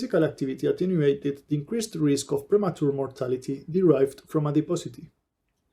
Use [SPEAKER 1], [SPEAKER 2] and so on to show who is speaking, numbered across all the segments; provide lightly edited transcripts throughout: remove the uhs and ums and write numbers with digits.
[SPEAKER 1] physical activity attenuated the increased risk of premature mortality derived from adiposity.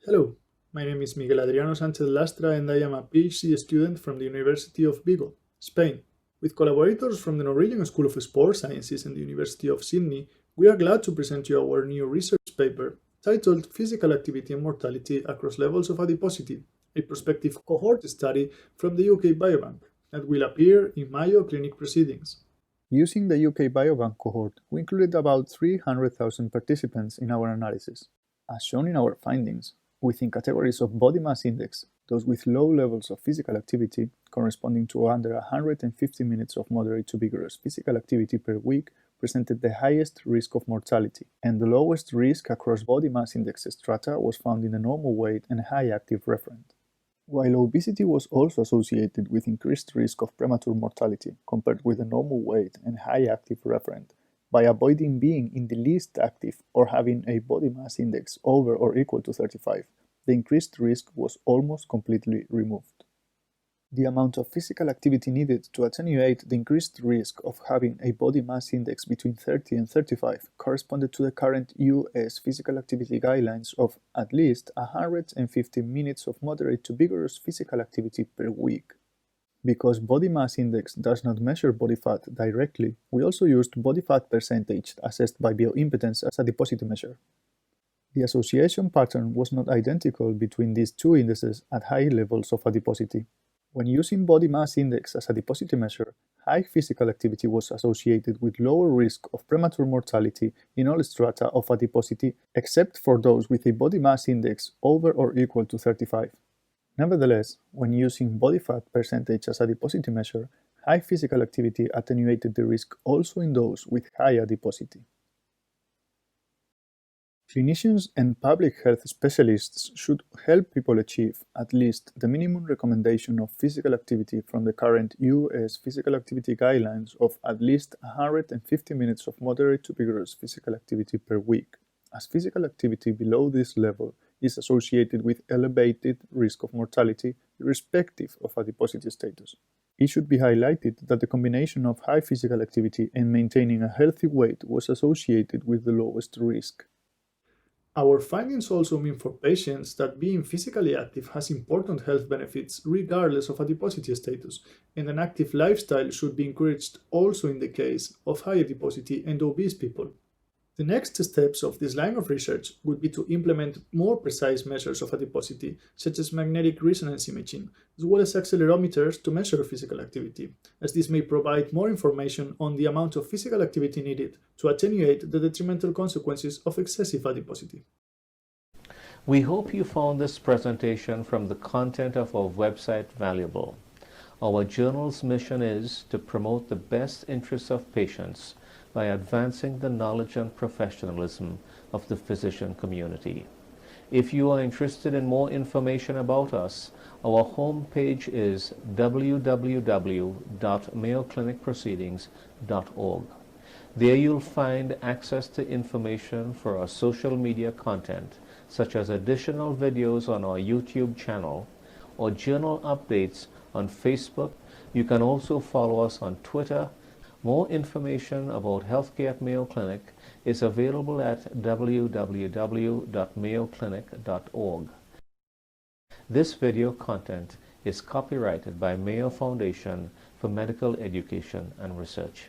[SPEAKER 1] Hello, my name is Miguel Adriano Sánchez Lastra and I am a PhD student from the University of Vigo, Spain. With collaborators from the Norwegian School of Sports Sciences and the University of Sydney, we are glad to present you our new research paper titled Physical Activity and Mortality Across Levels of Adiposity, a prospective cohort study from the UK Biobank that will appear in Mayo clinic Proceedings.
[SPEAKER 2] Using the UK Biobank cohort, we included about 300,000 participants in our analysis. As shown in our findings, within categories of body mass index, those with low levels of physical activity, corresponding to under 150 minutes of moderate to vigorous physical activity per week, presented the highest risk of mortality, and the lowest risk across body mass index strata was found in the normal weight and high active referent. While obesity was also associated with increased risk of premature mortality compared with the normal weight and high active referent, by avoiding being in the least active or having a body mass index over or equal to 35, the increased risk was almost completely removed. The amount of physical activity needed to attenuate the increased risk of having a body mass index between 30 and 35 corresponded to the current US physical activity guidelines of at least 150 minutes of moderate to vigorous physical activity per week. Because body mass index does not measure body fat directly, we also used body fat percentage assessed by bioimpedance as a adiposity measure. The association pattern was not identical between these two indices at high levels of adiposity. When using body mass index as a adiposity measure, high physical activity was associated with lower risk of premature mortality in all strata of adiposity except for those with a body mass index over or equal to 35. Nevertheless, when using body fat percentage as adiposity measure, high physical activity attenuated the risk also in those with high adiposity. Clinicians and public health specialists should help people achieve at least the minimum recommendation of physical activity from the current US physical activity guidelines of at least 150 minutes of moderate to vigorous physical activity per week, as physical activity below this level is associated with elevated risk of mortality irrespective of adiposity status. It should be highlighted that the combination of high physical activity and maintaining a healthy weight was associated with the lowest risk.
[SPEAKER 1] Our findings also mean for patients that being physically active has important health benefits regardless of adiposity status, and an active lifestyle should be encouraged also in the case of high adiposity and obese people. The next steps of this line of research would be to implement more precise measures of adiposity, such as magnetic resonance imaging, as well as accelerometers to measure physical activity, as this may provide more information on the amount of physical activity needed to attenuate the detrimental consequences of excessive adiposity.
[SPEAKER 3] We hope you found this presentation from the content of our website valuable. Our journal's mission is to promote the best interests of patients by advancing the knowledge and professionalism of the physician community. If you are interested in more information about us, our homepage is www.mayoclinicproceedings.org. There you'll find access to information for our social media content, such as additional videos on our YouTube channel or journal updates on Facebook. You can also follow us on Twitter. More information about healthcare at Mayo Clinic is available at www.mayoclinic.org. This video content is copyrighted by Mayo Foundation for Medical Education and Research.